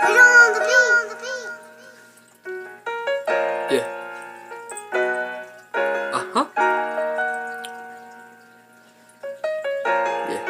Put on the beat. Yeah. Uh-huh. Yeah.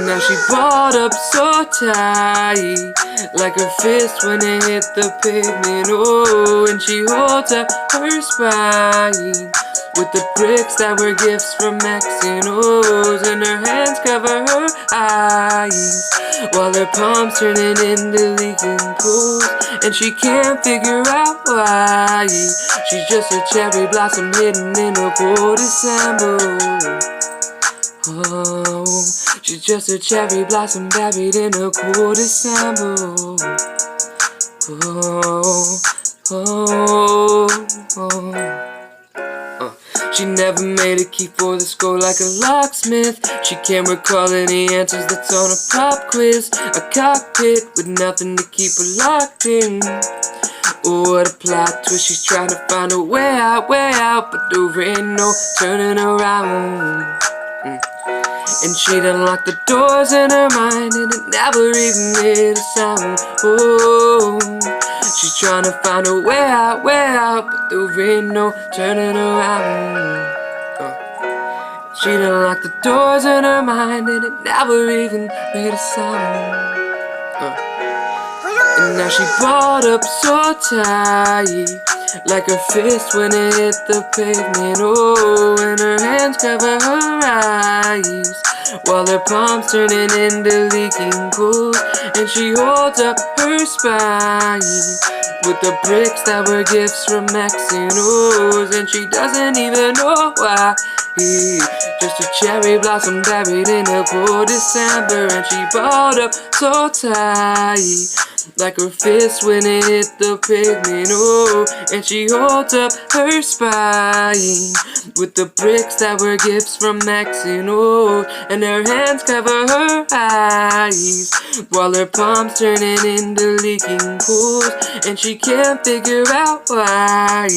Now she balled up so tight, like her fist when it hit the pavement. Oh, and she holds up her spine with the bricks that were gifts from X and O's, and her hands cover her eyes while her palms turning into leaking pools, and she can't figure out why. She's just a cherry blossom hidden in a cold December. Oh, she's just a cherry blossom buried in a cool December. She never made a key for the skull like a locksmith. She can't recall any answers that's on a pop quiz. A cockpit with nothing to keep her locked in. Oh, what a plot twist. She's trying to find a way out, but there ain't no turning around. And she done locked the doors in her mind, and it never even made a sound. Oh, she's trying to find a way out, but there ain't no turning around. She done locked the doors in her mind, and it never even made a sound. And now she balled up so tight, like her fist when it hit the pavement. Oh, and her hands cover her eyes while her palms turning into leaking pools, and she holds up her spine with the bricks that were gifts from X and O's, and she doesn't even know why. Just a cherry blossom buried in a cold December, and she balled up so tight, like her fist when it hit the pavement. Oh, and she holds up her spine with the bricks that were gifts from X and O, and her hands cover her eyes while her palms turning into leaking pools, and she can't figure out why.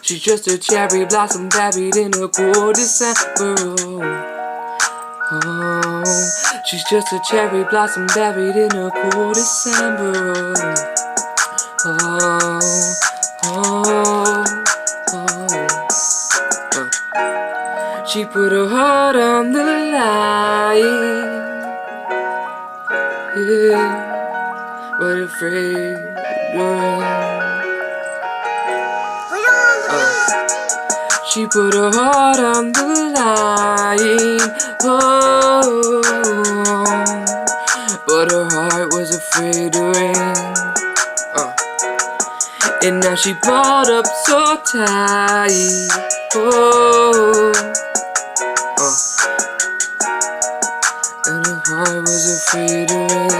She's just a cherry blossom buried in a cold December. Oh, she's just a cherry blossom buried in a cool December. She put her heart on the line, yeah, but afraid to she put her heart on the line, oh, but her heart was afraid to rain. And now she balled up so tight, oh, and her heart was afraid to rain.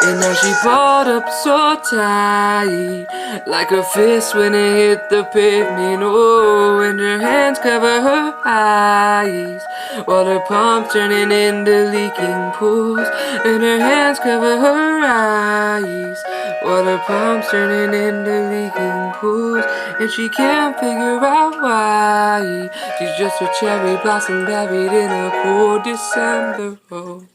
And now she balled up so tight, like her fist when it hit the pavement. Oh, and her hands cover her eyes while her palms turning into leaking pools, and her hands cover her eyes while her palms turning into leaking pools, and she can't figure out why. She's just a cherry blossom buried in a cold December. Oh.